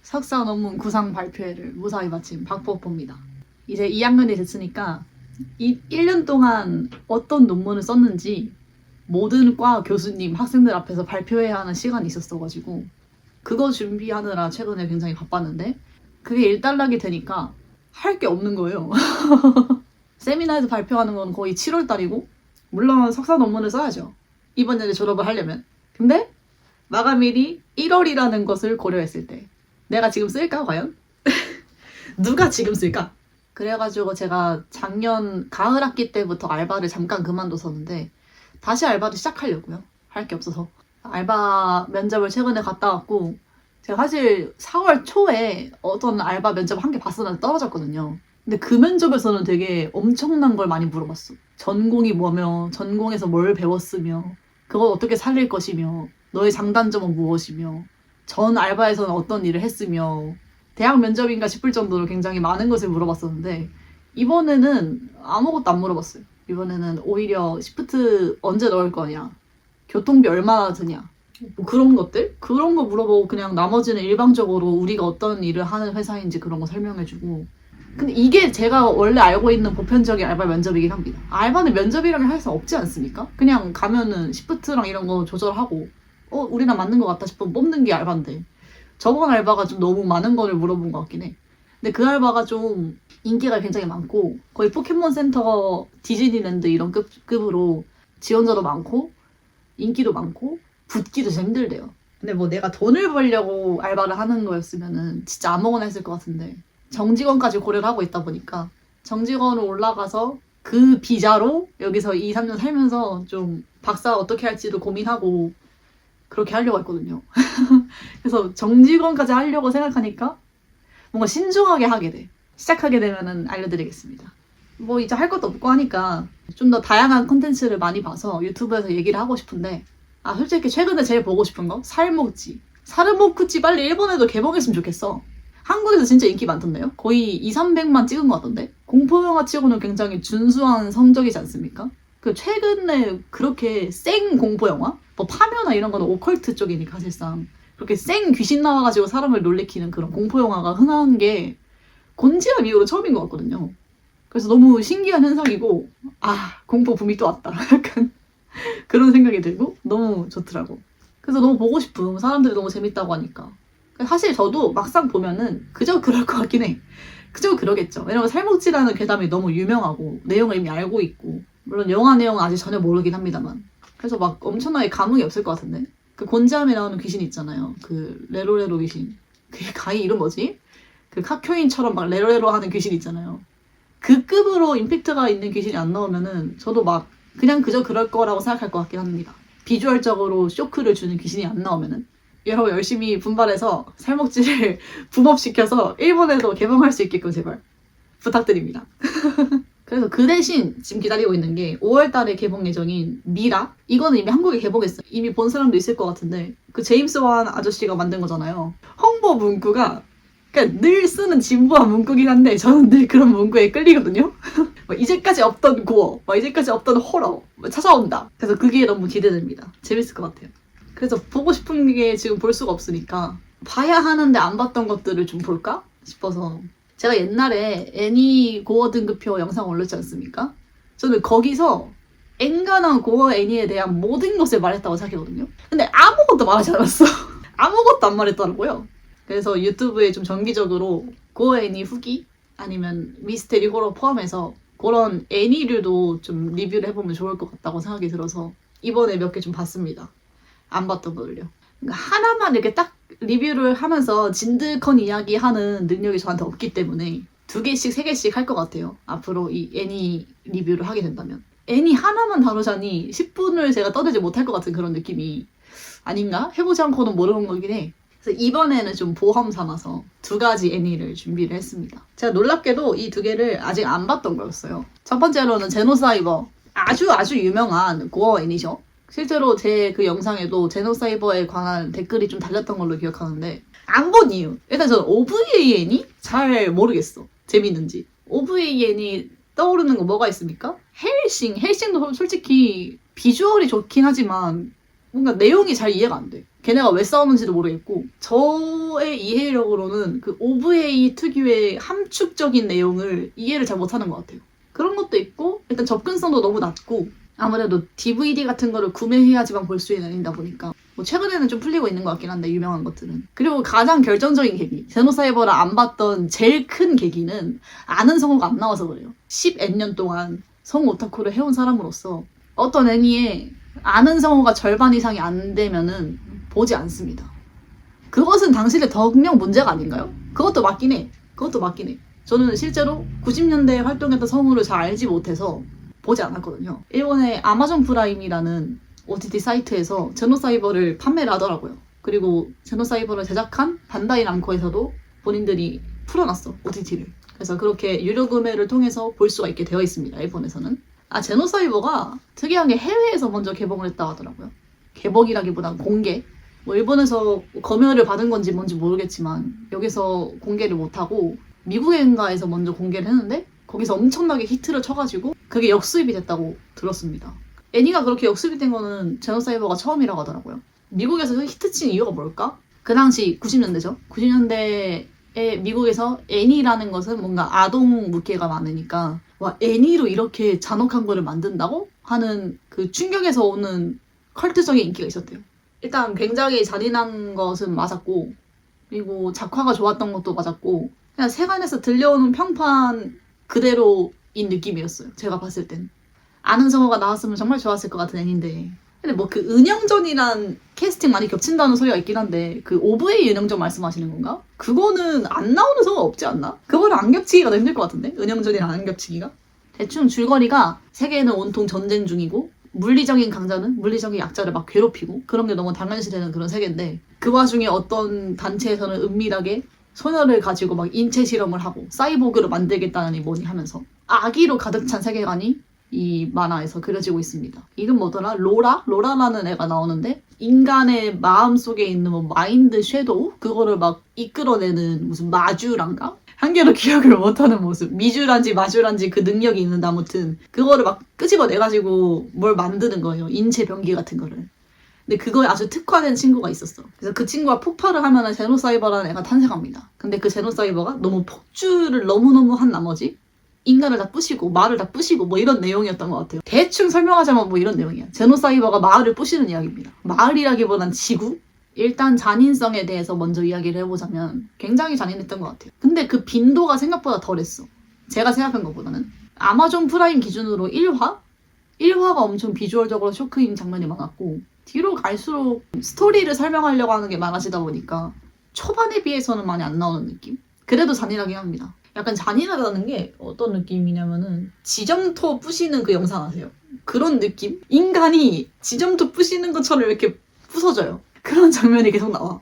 석사 논문 구상 발표회를 무사히 마친 박뽀뽀입니다. 이제 2학년이 됐으니까 1년 동안 어떤 논문을 썼는지 모든 과 교수님, 학생들 앞에서 발표해야 하는 시간이 있었어가지고 그거 준비하느라 최근에 굉장히 바빴는데 그게 일단락이 되니까 할 게 없는 거예요. 세미나에서 발표하는 건 거의 7월달이고 물론 석사 논문을 써야죠. 이번 년에 졸업을 하려면. 근데 마감일이 1월이라는 것을 고려했을 때 내가 지금 쓸까 과연? 누가 지금 쓸까? 그래가지고 제가 작년 가을 학기 때부터 알바를 잠깐 그만뒀었는데 다시 알바를 시작하려고요. 할 게 없어서. 알바 면접을 최근에 갔다 왔고 제가 사실 4월 초에 어떤 알바 면접 한 개 봤었는데 떨어졌거든요. 근데 그 면접에서는 되게 엄청난 걸 많이 물어봤어. 전공이 뭐며, 전공에서 뭘 배웠으며, 그걸 어떻게 살릴 것이며, 너의 장단점은 무엇이며, 전 알바에서는 어떤 일을 했으며, 대학 면접인가 싶을 정도로 굉장히 많은 것을 물어봤었는데 이번에는 아무것도 안 물어봤어요. 이번에는 오히려 시프트 언제 넣을 거냐, 교통비 얼마나 드냐, 뭐 그런 것들? 그런 거 물어보고 그냥 나머지는 일방적으로 우리가 어떤 일을 하는 회사인지 그런 거 설명해주고. 근데 이게 제가 원래 알고 있는 보편적인 알바 면접이긴 합니다. 알바는 면접이라고 할 수 없지 않습니까? 그냥 가면은 시프트랑 이런 거 조절하고 우리랑 맞는 것 같다 싶으면 뽑는 게 알바인데 저번 알바가 좀 너무 많은 거를 물어본 것 같긴 해. 근데 그 알바가 좀 인기가 굉장히 많고 거의 포켓몬센터, 디즈니랜드 이런 급으로 지원자도 많고 인기도 많고 붙기도 좀 힘들대요. 근데 뭐 내가 돈을 벌려고 알바를 하는 거였으면은 진짜 아무거나 했을 것 같은데 정직원까지 고려를 하고 있다 보니까 정직원으로 올라가서 그 비자로 여기서 2, 3년 살면서 좀 박사 어떻게 할지도 고민하고 그렇게 하려고 했거든요. 그래서 정직원까지 하려고 생각하니까 뭔가 신중하게 하게 돼. 시작하게 되면은 알려드리겠습니다. 뭐 이제 할 것도 없고 하니까 좀 더 다양한 콘텐츠를 많이 봐서 유튜브에서 얘기를 하고 싶은데 솔직히 최근에 제일 보고 싶은 거 살목지. 사르모쿠치 빨리 일본에도 개봉했으면 좋겠어. 한국에서 진짜 인기 많던데요? 거의 2, 300만 찍은 것 같던데? 공포영화 치고는 굉장히 준수한 성적이지 않습니까? 그 최근에 그렇게 생 공포영화? 뭐 파묘나 이런 거는 오컬트 쪽이니까 사실상 그렇게 생 귀신 나와가지고 사람을 놀래키는 그런 공포영화가 흔한 게 곤지암 이후로 처음인 것 같거든요. 그래서 너무 신기한 현상이고 공포 붐이 또 왔다. 약간 그런 생각이 들고 너무 좋더라고. 그래서 너무 보고 싶음. 사람들이 너무 재밌다고 하니까. 사실 저도 막상 보면은 그저 그럴 것 같긴 해. 그저 그러겠죠. 왜냐면 살목지라는 괴담이 너무 유명하고 내용을 이미 알고 있고 물론 영화 내용은 아직 전혀 모르긴 합니다만 그래서 막 엄청나게 감흥이 없을 것 같은데 그 곤지암에 나오는 귀신 있잖아요. 그 레로레로 귀신. 그 가히 이름 뭐지? 그 카쿄인처럼 막 레로레로 하는 귀신 있잖아요. 그 급으로 임팩트가 있는 귀신이 안 나오면은 저도 막 그냥 그저 그럴 거라고 생각할 것 같긴 합니다. 비주얼적으로 쇼크를 주는 귀신이 안 나오면은. 여러분 열심히 분발해서 살목지를 붐업시켜서 일본에도 개봉할 수 있게끔 제발 부탁드립니다. 그래서 그 대신 지금 기다리고 있는 게 5월달에 개봉 예정인 미라? 이거는 이미 한국에 개봉했어요. 이미 본 사람도 있을 것 같은데 그 제임스 완 아저씨가 만든 거잖아요. 홍보 문구가 그러니까 늘 쓰는 진부한 문구긴 한데 저는 늘 그런 문구에 끌리거든요. 이제까지 없던 고어, 이제까지 없던 호러 찾아온다. 그래서 그게 너무 기대됩니다. 재밌을 것 같아요. 그래서 보고 싶은 게 지금 볼 수가 없으니까 봐야 하는데 안 봤던 것들을 좀 볼까 싶어서 제가 옛날에 애니 고어 등급표 영상 올렸지 않습니까? 저는 거기서 엔간한 고어 애니에 대한 모든 것을 말했다고 생각했거든요. 근데 아무것도 말하지 않았어. 아무것도 안 말했더라고요. 그래서 유튜브에 좀 정기적으로 고어 애니 후기 아니면 미스테리 호러 포함해서 그런 애니류도 좀 리뷰를 해보면 좋을 것 같다고 생각이 들어서 이번에 몇 개 좀 봤습니다. 안 봤던 거를요. 그러니까 하나만 이렇게 딱 리뷰를 하면서 진득한 이야기하는 능력이 저한테 없기 때문에 2개씩, 3개씩 할 것 같아요. 앞으로 이 애니 리뷰를 하게 된다면. 애니 하나만 다루자니 10분을 제가 떠들지 못할 것 같은 그런 느낌이 아닌가? 해보지 않고는 모르는 거긴 해. 그래서 이번에는 좀 보험 삼아서 2가지 애니를 준비를 했습니다. 제가 놀랍게도 이 2개를 아직 안 봤던 거였어요. 첫 번째로는 제노사이버. 아주 유명한 고어 애니죠. 실제로 제 그 영상에도 제노사이버에 관한 댓글이 좀 달렸던 걸로 기억하는데 안 본 이유. 일단 저는 OVAN이 잘 모르겠어. 재밌는지. OVAN이 떠오르는 거 뭐가 있습니까? 헬싱도 솔직히 비주얼이 좋긴 하지만 뭔가 내용이 잘 이해가 안 돼. 걔네가 왜 싸우는지도 모르겠고 저의 이해력으로는 그 OVA 특유의 함축적인 내용을 이해를 잘 못하는 것 같아요. 그런 것도 있고 일단 접근성도 너무 낮고 아무래도 DVD 같은 거를 구매해야지만 볼 수 있는 다 보니까 뭐 최근에는 좀 풀리고 있는 것 같긴 한데 유명한 것들은. 그리고 가장 결정적인 계기, 제노사이버를 안 봤던 제일 큰 계기는 아는 성우가 안 나와서 그래요. 10몇 년 동안 성우 오타쿠를 해온 사람으로서 어떤 애니에 아는 성우가 절반 이상이 안 되면은 보지 않습니다. 그것은 당신의 덕명 문제가 아닌가요? 그것도 맞긴 해. 저는 실제로 90년대에 활동했던 성우를 잘 알지 못해서 보지 않았거든요. 일본의 아마존 프라임이라는 OTT 사이트에서 제노사이버를 판매를 하더라고요. 그리고 제노사이버를 제작한 반다이 남코에서도 본인들이 풀어놨어, OTT를. 그래서 그렇게 유료 구매를 통해서 볼 수가 있게 되어 있습니다, 일본에서는. 제노사이버가 특이한 게 해외에서 먼저 개봉을 했다고 하더라고요. 개봉이라기보단 공개. 뭐 일본에서 검열을 받은 건지 뭔지 모르겠지만 여기서 공개를 못하고 미국인가에서 먼저 공개를 했는데 거기서 엄청나게 히트를 쳐가지고 그게 역수입이 됐다고 들었습니다. 애니가 그렇게 역수입이 된 거는 제노사이버가 처음이라고 하더라고요. 미국에서 히트친 이유가 뭘까? 그 당시 90년대죠. 90년대에 미국에서 애니라는 것은 뭔가 아동 무게가 많으니까 와, 애니로 이렇게 잔혹한 거를 만든다고? 하는 그 충격에서 오는 컬트적인 인기가 있었대요. 일단 굉장히 잔인한 것은 맞았고 그리고 작화가 좋았던 것도 맞았고 그냥 세간에서 들려오는 평판 그대로인 느낌이었어요. 제가 봤을 땐. 아는 성우가 나왔으면 정말 좋았을 것 같은 애니인데 근데 뭐 그 은영전이란 캐스팅 많이 겹친다는 소리가 있긴 한데 그 OVA 은영전 말씀하시는 건가? 그거는 안 나오는 성우가 없지 않나? 그거를 안 겹치기가 더 힘들 것 같은데? 은영전이랑 안 겹치기가? 대충 줄거리가 세계는 온통 전쟁 중이고 물리적인 강자는 물리적인 약자를 막 괴롭히고 그런 게 너무 당연시되는 그런 세계인데 그 와중에 어떤 단체에서는 은밀하게 소녀를 가지고 막 인체 실험을 하고 사이보그를 만들겠다니 뭐니 하면서 악의로 가득 찬 세계관이 이 만화에서 그려지고 있습니다. 이름 뭐더라? 로라라는 애가 나오는데 인간의 마음 속에 있는 뭐 마인드 섀도우? 그거를 막 이끌어내는 무슨 마주란가? 한 개로 기억을 못하는 모습. 미주란지 마주란지 그 능력이 있는데 아무튼 그거를 막 끄집어내가지고 뭘 만드는 거예요. 인체 변기 같은 거를. 근데 그거에 아주 특화된 친구가 있었어. 그래서 그 친구가 폭발을 하면은 제노사이버라는 애가 탄생합니다. 근데 그 제노사이버가 너무 폭주를 너무너무 한 나머지 인간을 다 부시고 말을 다 부시고 뭐 이런 내용이었던 것 같아요. 대충 설명하자면 뭐 이런 내용이야. 제노사이버가 마을을 부시는 이야기입니다. 마을이라기보단 지구? 일단 잔인성에 대해서 먼저 이야기를 해보자면 굉장히 잔인했던 것 같아요. 근데 그 빈도가 생각보다 덜했어. 제가 생각한 것보다는. 아마존 프라임 기준으로 1화? 1화가 엄청 비주얼적으로 쇼크인 장면이 많았고 뒤로 갈수록 스토리를 설명하려고 하는 게 많아지다 보니까 초반에 비해서는 많이 안 나오는 느낌? 그래도 잔인하긴 합니다. 약간 잔인하다는 게 어떤 느낌이냐면은 지점토 부시는 그 영상 아세요? 그런 느낌? 인간이 지점토 부시는 것처럼 이렇게 부서져요. 그런 장면이 계속 나와.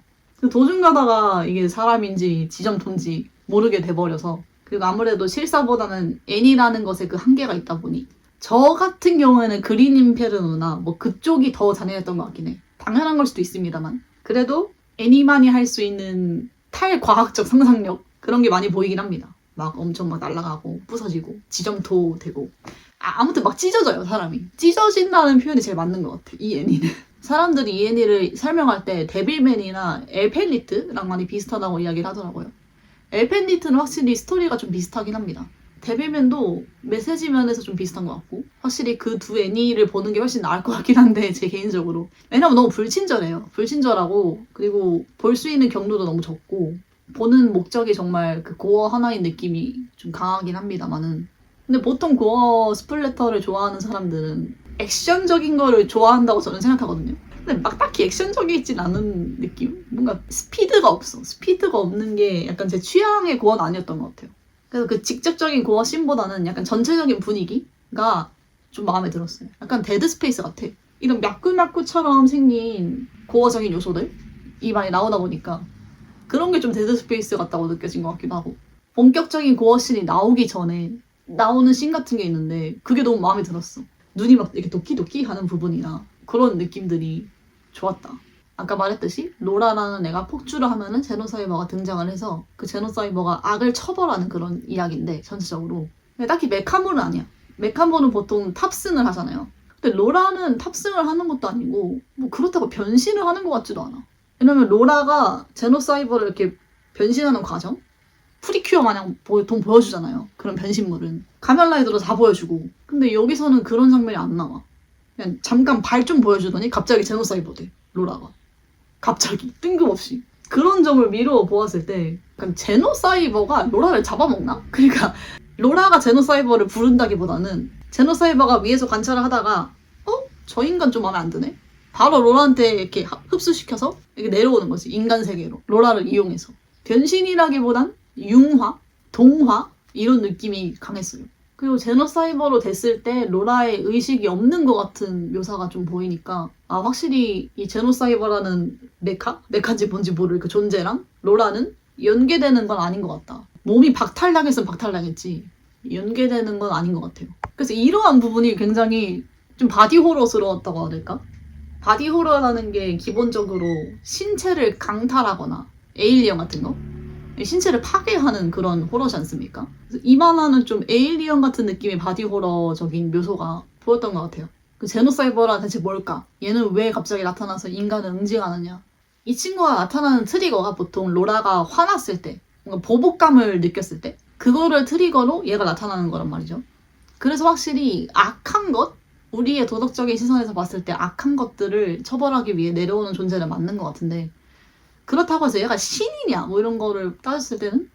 도중 가다가 이게 사람인지 지점토인지 모르게 돼버려서 그리고 아무래도 실사보다는 애니라는 것에 그 한계가 있다 보니 저 같은 경우에는 그린 인페르노나 뭐 그쪽이 더 잔인했던 것 같긴 해. 당연한 걸 수도 있습니다만 그래도 애니만이 할 수 있는 탈과학적 상상력 그런 게 많이 보이긴 합니다. 막 엄청 막 날아가고 부서지고 지점토 되고 아무튼 막 찢어져요 사람이. 찢어진다는 표현이 제일 맞는 것 같아 이 애니는. 사람들이 이 애니를 설명할 때 데빌맨이나 엘펜리트랑 많이 비슷하다고 이야기를 하더라고요. 엘펜리트는 확실히 스토리가 좀 비슷하긴 합니다. 데빌맨도 메시지 면에서 좀 비슷한 것 같고 확실히 그 두 애니를 보는 게 훨씬 나을 것 같긴 한데 제 개인적으로 왜냐면 너무 불친절해요. 불친절하고 그리고 볼 수 있는 경로도 너무 적고 보는 목적이 정말 그 고어 하나인 느낌이 좀 강하긴 합니다만은 근데 보통 고어 스플래터를 좋아하는 사람들은 액션적인 거를 좋아한다고 저는 생각하거든요. 근데 막 딱히 액션적이진 않은 느낌? 뭔가 스피드가 없어. 스피드가 없는 게 약간 제 취향의 고어는 아니었던 것 같아요. 그래서 그 직접적인 고어 씬보다는 약간 전체적인 분위기가 좀 마음에 들었어요. 약간 데드 스페이스 같아. 이런 мя꾸мя꾸처럼 생긴 고어적인 요소들이 많이 나오다 보니까 그런 게 좀 데드 스페이스 같다고 느껴진 것 같기도 하고 본격적인 고어 씬이 나오기 전에 나오는 씬 같은 게 있는데 그게 너무 마음에 들었어. 눈이 막 이렇게 도끼도끼 하는 부분이나 그런 느낌들이 좋았다. 아까 말했듯이 로라라는 애가 폭주를 하면은 제노사이버가 등장을 해서 그 제노사이버가 악을 처벌하는 그런 이야기인데 전체적으로 근데 딱히 메카모는 아니야. 메카모는 보통 탑승을 하잖아요. 근데 로라는 탑승을 하는 것도 아니고 뭐 그렇다고 변신을 하는 것 같지도 않아. 왜냐면 로라가 제노사이버를 이렇게 변신하는 과정? 프리큐어 마냥 보통 보여주잖아요. 그런 변신물은. 가면라이더로 다 보여주고. 근데 여기서는 그런 장면이 안 나와. 그냥 잠깐 발 좀 보여주더니 갑자기 제노사이버 돼. 로라가. 갑자기. 뜬금없이. 그런 점을 미루어 보았을 때 약간 제노사이버가 로라를 잡아먹나? 그러니까 로라가 제노사이버를 부른다기보다는 제노사이버가 위에서 관찰을 하다가 저 인간 좀 마음에 안 드네? 바로 로라한테 이렇게 흡수시켜서 이렇게 내려오는 거지. 인간 세계로. 로라를 이용해서. 변신이라기보단 융화, 동화 이런 느낌이 강했어요. 그리고 제노사이버로 됐을 때 로라의 의식이 없는 것 같은 묘사가 좀 보이니까 확실히 이 제노사이버라는 메카인지 뭔지 모를 그 존재랑 로라는 연계되는 건 아닌 것 같다. 몸이 박탈당했으면 박탈당했지 연계되는 건 아닌 것 같아요. 그래서 이러한 부분이 굉장히 좀 바디 호러스러웠다고 해야 될까? 바디 호러라는 게 기본적으로 신체를 강탈하거나 에일리언 같은 거? 신체를 파괴하는 그런 호러지 않습니까? 그래서 이 만화는 좀 에일리언 같은 느낌의 바디 호러적인 묘소가 보였던 것 같아요. 그 제노사이버라 대체 뭘까? 얘는 왜 갑자기 나타나서 인간을 응징하느냐? 이 친구가 나타나는 트리거가 보통 로라가 화났을 때, 뭔가 보복감을 느꼈을 때, 그거를 트리거로 얘가 나타나는 거란 말이죠. 그래서 확실히 악한 것? 우리의 도덕적인 시선에서 봤을 때 악한 것들을 처벌하기 위해 내려오는 존재는 맞는 것 같은데 그렇다고 해서 얘가 신이냐 뭐 이런 거를 따졌을 때는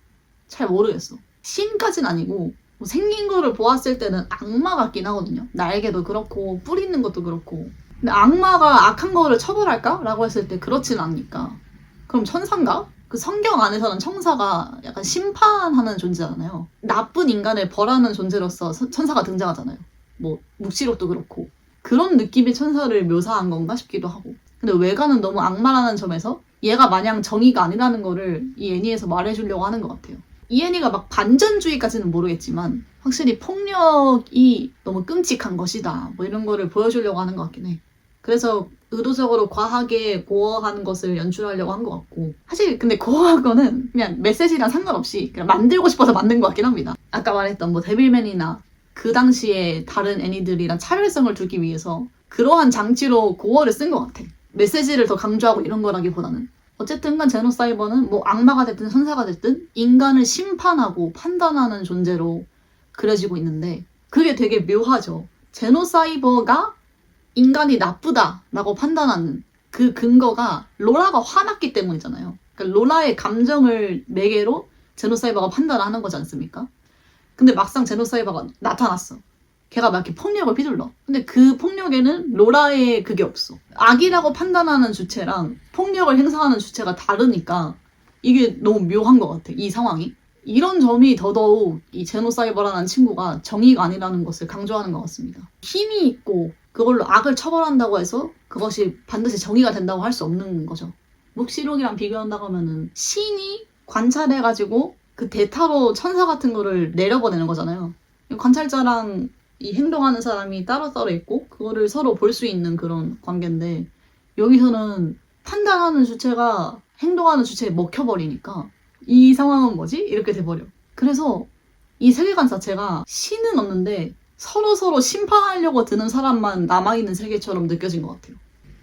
잘 모르겠어. 신까진 아니고 뭐 생긴 거를 보았을 때는 악마 같긴 하거든요. 날개도 그렇고 뿔 있는 것도 그렇고. 근데 악마가 악한 거를 처벌할까? 라고 했을 때 그렇진 않으니까. 그럼 천사인가? 그 성경 안에서는 천사가 약간 심판하는 존재잖아요. 나쁜 인간을 벌하는 존재로서 천사가 등장하잖아요. 뭐 묵시록도 그렇고. 그런 느낌의 천사를 묘사한 건가 싶기도 하고. 근데 외관은 너무 악마라는 점에서 얘가 마냥 정의가 아니라는 거를 이 애니에서 말해주려고 하는 것 같아요. 이 애니가 막 반전주의까지는 모르겠지만 확실히 폭력이 너무 끔찍한 것이다 뭐 이런 거를 보여주려고 하는 것 같긴 해. 그래서 의도적으로 과하게 고어하는 것을 연출하려고 한 것 같고 사실 근데 고어한 거는 그냥 메시지랑 상관없이 그냥 만들고 싶어서 만든 것 같긴 합니다. 아까 말했던 뭐 데빌맨이나 그 당시에 다른 애니들이랑 차별성을 두기 위해서 그러한 장치로 고어를 쓴 것 같아. 메시지를 더 강조하고 이런 거라기보다는. 어쨌든 간 제노사이버는 뭐 악마가 됐든 천사가 됐든 인간을 심판하고 판단하는 존재로 그려지고 있는데 그게 되게 묘하죠. 제노사이버가 인간이 나쁘다라고 판단하는 그 근거가 로라가 화났기 때문이잖아요. 그러니까 로라의 감정을 매개로 제노사이버가 판단하는 거지 않습니까? 근데 막상 제노사이버가 나타났어. 걔가 막 이렇게 폭력을 휘둘러. 근데 그 폭력에는 로라의 그게 없어. 악이라고 판단하는 주체랑 폭력을 행사하는 주체가 다르니까 이게 너무 묘한 것 같아. 이 상황이. 이런 점이 더더욱 이 제노사이버라는 친구가 정의가 아니라는 것을 강조하는 것 같습니다. 힘이 있고 그걸로 악을 처벌한다고 해서 그것이 반드시 정의가 된다고 할 수 없는 거죠. 묵시록이랑 비교한다고 하면은 신이 관찰해가지고 그 대타로 천사 같은 거를 내려보내는 거잖아요. 관찰자랑 이 행동하는 사람이 따로따로 있고 그거를 서로 볼 수 있는 그런 관계인데 여기서는 판단하는 주체가 행동하는 주체에 먹혀버리니까 이 상황은 뭐지? 이렇게 돼버려. 그래서 이 세계관 자체가 신은 없는데 서로 심판하려고 드는 사람만 남아있는 세계처럼 느껴진 것 같아요.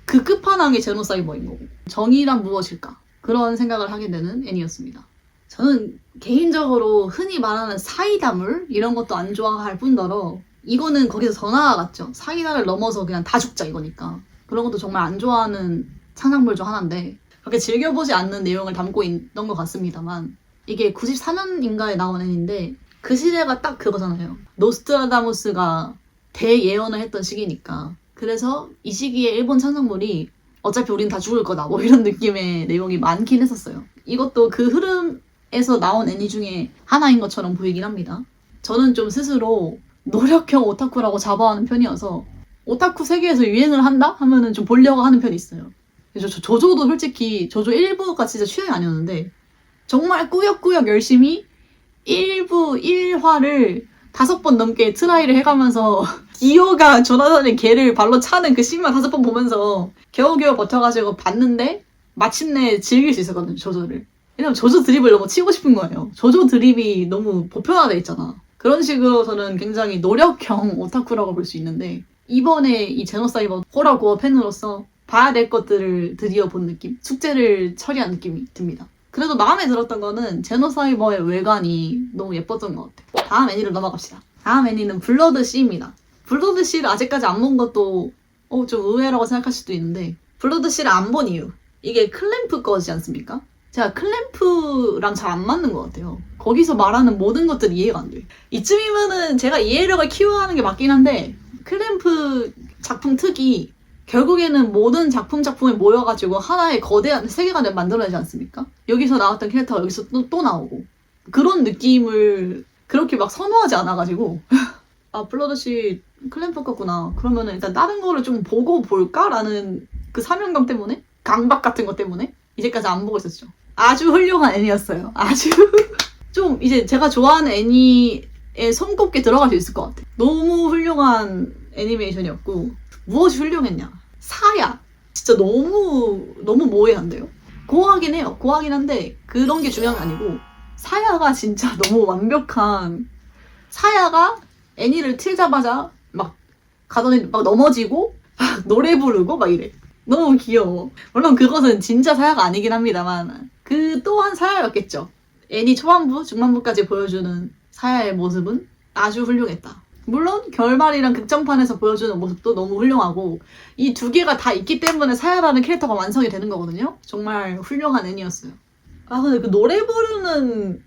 그 끝판왕이 제노사이버인 거고 정의란 무엇일까? 그런 생각을 하게 되는 애니였습니다. 저는 개인적으로 흔히 말하는 사이다물 이런 것도 안 좋아할 뿐더러 이거는 거기서 더 나아갔죠. 사이다를 넘어서 그냥 다 죽자 이거니까. 그런 것도 정말 안 좋아하는 창작물 중 하나인데 그렇게 즐겨보지 않는 내용을 담고 있던 것 같습니다만 이게 94년인가에 나온 애니인데 그 시대가 딱 그거잖아요. 노스트라다무스가 대예언을 했던 시기니까 그래서 이 시기에 일본 창작물이 어차피 우린 다 죽을 거다 뭐 이런 느낌의 내용이 많긴 했었어요. 이것도 그 흐름에서 나온 애니 중에 하나인 것처럼 보이긴 합니다. 저는 좀 스스로 노력형 오타쿠라고 자부하는 편이어서 오타쿠 세계에서 유행을 한다? 하면은 좀 보려고 하는 편이 있어요. 조조도 솔직히 조조 1부가 진짜 취향이 아니었는데 정말 꾸역꾸역 열심히 1부 1화를 5번 넘게 트라이를 해가면서 기호가 조나단의 개를 발로 차는 그 씬만 5번 보면서 겨우겨우 버텨가지고 봤는데 마침내 즐길 수 있었거든요, 조조를. 왜냐면 조조 드립을 너무 치고 싶은 거예요. 조조 드립이 너무 보편화돼 있잖아. 그런 식으로 저는 굉장히 노력형 오타쿠라고 볼 수 있는데 이번에 이 제노사이버 호러 고어 팬으로서 봐야 될 것들을 드디어 본 느낌? 숙제를 처리한 느낌이 듭니다. 그래도 마음에 들었던 거는 제노사이버의 외관이 너무 예뻤던 것 같아요. 다음 애니로 넘어갑시다. 다음 애니는 블러드 C입니다. 블러드 C를 아직까지 안 본 것도 좀 의외라고 생각할 수도 있는데 블러드 C를 안 본 이유 이게 클램프 거지 않습니까? 제가 클램프랑 잘 안 맞는 것 같아요. 거기서 말하는 모든 것들이 이해가 안 돼요. 이쯤이면은 제가 이해력을 키워야 하는 게 맞긴 한데 클램프 작품 특이 결국에는 모든 작품에 모여가지고 하나의 거대한 세계관을 만들어내지 않습니까? 여기서 나왔던 캐릭터가 여기서 또 나오고 그런 느낌을 그렇게 막 선호하지 않아가지고 아 블러드씨 클램프 거구나. 그러면은 일단 다른 거를 좀 보고 볼까라는 그 사명감 때문에 강박 같은 것 때문에 이제까지 안 보고 있었죠. 아주 훌륭한 애니였어요. 아주 좀 이제 제가 좋아하는 애니에 손꼽게 들어갈 수 있을 것 같아요. 너무 훌륭한 애니메이션이었고 무엇이 훌륭했냐? 사야. 진짜 너무 모해한데요? 고하긴 해요. 고하긴 한데 그런 게 중요한 게 아니고 사야가 진짜 너무 완벽한 사야가 애니를 틀자마자 막 가더니 막 넘어지고 막 노래 부르고 막 이래. 너무 귀여워. 물론 그것은 진짜 사야가 아니긴 합니다만 그 또한 사야였겠죠. 애니 초반부, 중반부까지 보여주는 사야의 모습은 아주 훌륭했다. 물론 결말이랑 극장판에서 보여주는 모습도 너무 훌륭하고 이 두 개가 다 있기 때문에 사야라는 캐릭터가 완성이 되는 거거든요. 정말 훌륭한 애니였어요. 아 근데 그 노래 부르는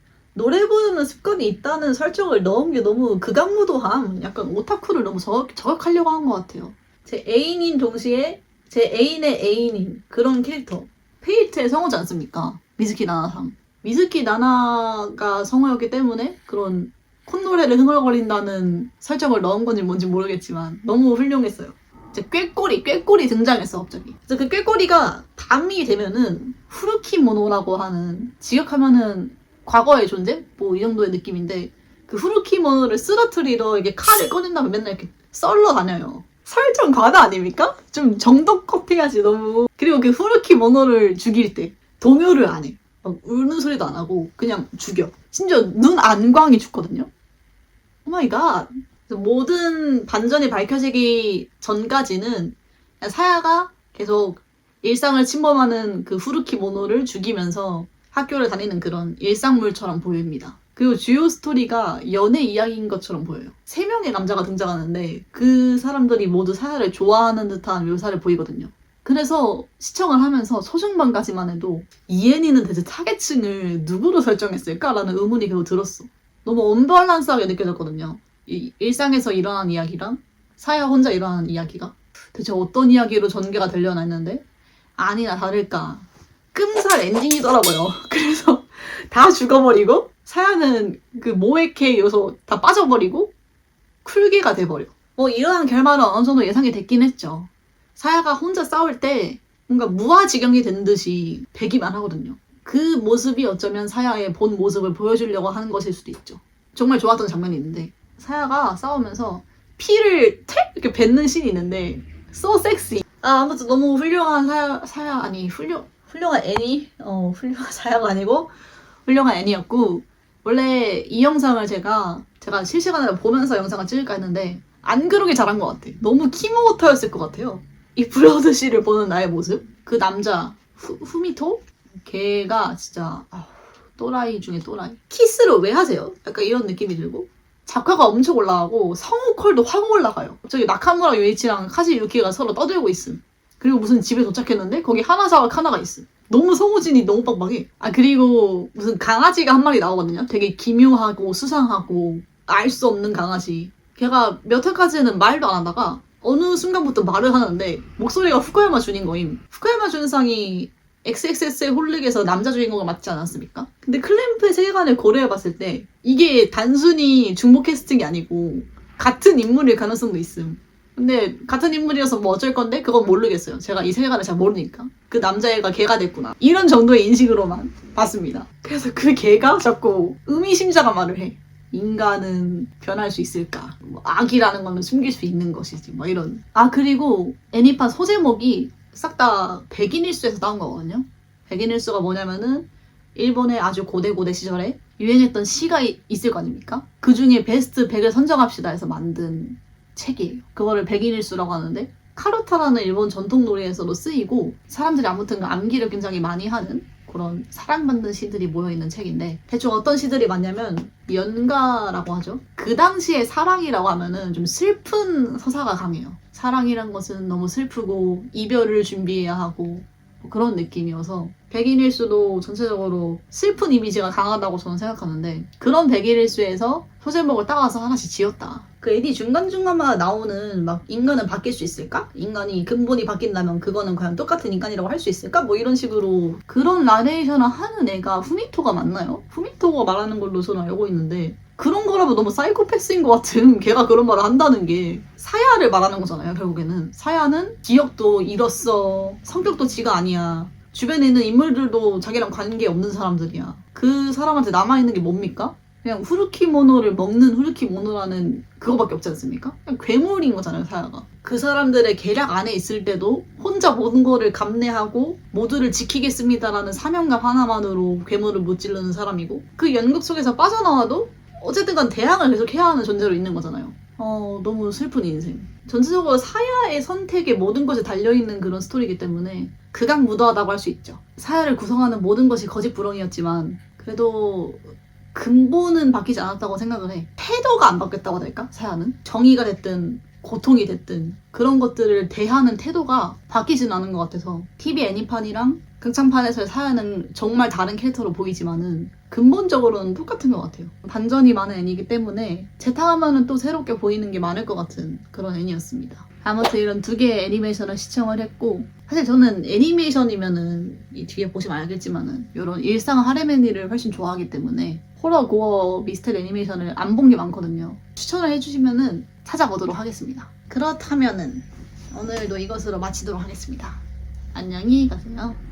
습관이 있다는 설정을 넣은 게 너무 극악무도함. 약간 오타쿠를 너무 저격하려고 한 것 같아요. 제 애인인 동시에 제 애인의 애인인 그런 캐릭터. 페이트의 성우지 않습니까? 미즈키 나나상. 미즈키 나나가 성우였기 때문에 그런 콧노래를 흥얼거린다는 설정을 넣은 건지 뭔지 모르겠지만 너무 훌륭했어요. 이제 꾀꼬리 등장했어 갑자기. 그래서 그 꾀꼬리가 밤이 되면은 후르키모노라고 하는 직역하면은 과거의 존재? 뭐 이 정도의 느낌인데 그 후르키모노를 쓰러트리러 이게 칼을 꺼낸 다음에 맨날 이렇게 썰러 다녀요. 설정 과다 아닙니까? 좀 정도껏 해야지 너무. 그리고 그 후르키모노를 죽일 때 동요를 안 해. 막 우는 소리도 안 하고 그냥 죽여. 심지어 눈 안광이 죽거든요. 오마이갓. 모든 반전이 밝혀지기 전까지는 사야가 계속 일상을 침범하는 그 후르키모노를 죽이면서 학교를 다니는 그런 일상물처럼 보입니다. 그리고 주요 스토리가 연애 이야기인 것처럼 보여요. 3명의 남자가 등장하는데 그 사람들이 모두 사야를 좋아하는 듯한 묘사를 보이거든요. 그래서 시청을 하면서 소중반까지만 해도 이 애니는 대체 타겟층을 누구로 설정했을까라는 의문이 계속 들었어. 너무 언밸런스하게 느껴졌거든요. 이 일상에서 일어난 이야기랑 사야 혼자 일어나는 이야기가 대체 어떤 이야기로 전개가 되려나 했는데 아니나 다를까 끔살 엔딩이더라고요. 그래서 다 죽어버리고 사야는 그 모에케 요소 다 빠져버리고 쿨게가 돼버려. 뭐 이러한 결말은 어느 정도 예상이 됐긴 했죠. 사야가 혼자 싸울 때 뭔가 무아지경이 된 듯이 배기만 하거든요. 그 모습이 어쩌면 사야의 본 모습을 보여주려고 하는 것일 수도 있죠. 정말 좋았던 장면이 있는데 사야가 싸우면서 피를 택 이렇게 뱉는 씬이 있는데 so sexy. 아무튼 너무 훌륭한 훌륭한 애니? 훌륭한 사야가 아니고 훌륭한 애니였고 원래 이 영상을 제가 실시간으로 보면서 영상을 찍을까 했는데 안 그러길 잘한 것 같아. 너무 키모토였을 것 같아요. 이 블러드 씨를 보는 나의 모습. 그 남자 후미토? 걔가 진짜 또라이 중에 또라이. 키스를 왜 하세요? 약간 이런 느낌이 들고 작화가 엄청 올라가고 성우 컬도 확 올라가요. 저기 나카무라 유이치랑 카지 유키가 서로 떠들고 있음. 그리고 무슨 집에 도착했는데 거기 하나사와 카나가 있음. 너무 성우진이 너무 빡빡해. 그리고 무슨 강아지가 한 마리 나오거든요. 되게 기묘하고 수상하고 알 수 없는 강아지. 걔가 몇 회까지는 말도 안 하다가 어느 순간부터 말을 하는데 목소리가 후쿠야마 준인 거임. 후쿠야마 준상이 XXS의 홀릭에서 남자 주인공을 맡지 않았습니까? 근데 클램프의 세계관을 고려해봤을 때 이게 단순히 중복 캐스팅이 아니고 같은 인물일 가능성도 있음. 근데 같은 인물이어서 뭐 어쩔 건데 그건 모르겠어요. 제가 이 세계관을 잘 모르니까. 그 남자애가 걔가 됐구나. 이런 정도의 인식으로만 봤습니다. 그래서 그 걔가 자꾸 의미심장한 말을 해. 인간은 변할 수 있을까? 뭐 악이라는 거는 숨길 수 있는 것이지. 뭐 이런. 그리고 애니판 소제목이 싹 다 백인일수에서 나온 거거든요. 백인일수가 뭐냐면은 일본의 아주 고대 시절에 유행했던 시가 있을 거 아닙니까? 그 중에 베스트 100을 선정합시다 해서 만든 책이에요. 그거를 백인일수라고 하는데 카루타라는 일본 전통 놀이에서도 쓰이고 사람들이 아무튼 그 암기를 굉장히 많이 하는 그런 사랑받는 시들이 모여있는 책인데 대충 어떤 시들이 많냐면 연가라고 하죠. 그 당시에 사랑이라고 하면은 좀 슬픈 서사가 강해요. 사랑이란 것은 너무 슬프고 이별을 준비해야 하고 뭐 그런 느낌이어서 백인일수도 전체적으로 슬픈 이미지가 강하다고 저는 생각하는데 그런 백인일수에서 소제목을 따와서 하나씩 지었다. 그 애니 중간중간마다 나오는 막 인간은 바뀔 수 있을까? 인간이 근본이 바뀐다면 그거는 과연 똑같은 인간이라고 할 수 있을까? 뭐 이런 식으로 그런 나레이션을 하는 애가 후미토가 맞나요? 후미토가 말하는 걸로 저는 알고 있는데 그런 거라면 너무 사이코패스인 것 같은 걔가 그런 말을 한다는 게 사야를 말하는 거잖아요. 결국에는 사야는 기억도 잃었어. 성격도 지가 아니야. 주변에 있는 인물들도 자기랑 관계 없는 사람들이야. 그 사람한테 남아있는 게 뭡니까? 그냥 후르키모노를 먹는 후르키모노라는 그거밖에 없지 않습니까? 그냥 괴물인 거잖아요, 사야가. 그 사람들의 계략 안에 있을 때도 혼자 모든 거를 감내하고 모두를 지키겠습니다라는 사명감 하나만으로 괴물을 무찌르는 사람이고 그 연극 속에서 빠져나와도 어쨌든 간 대항을 계속 해야 하는 존재로 있는 거잖아요. 너무 슬픈 인생. 전체적으로 사야의 선택에 모든 것이 달려있는 그런 스토리이기 때문에 극악무도하다고 할 수 있죠. 사야를 구성하는 모든 것이 거짓부렁이었지만 그래도 근본은 바뀌지 않았다고 생각을 해. 태도가 안 바뀌었다고 해야 될까? 사야는? 정의가 됐든 고통이 됐든 그런 것들을 대하는 태도가 바뀌진 않은 것 같아서 TV 애니판이랑 극장판에서의 사야는 정말 다른 캐릭터로 보이지만은 근본적으로는 똑같은 것 같아요. 반전이 많은 애니이기 때문에 재탕하면은 또 새롭게 보이는 게 많을 것 같은 그런 애니였습니다. 아무튼 이런 두 개의 애니메이션을 시청을 했고 사실 저는 애니메이션이면은 이 뒤에 보시면 알겠지만은 이런 일상 하렘 애니를 훨씬 좋아하기 때문에 호러, 고어, 미스터리 애니메이션을 안 본 게 많거든요. 추천을 해주시면은 찾아보도록 하겠습니다. 그렇다면은 오늘도 이것으로 마치도록 하겠습니다. 안녕히 가세요.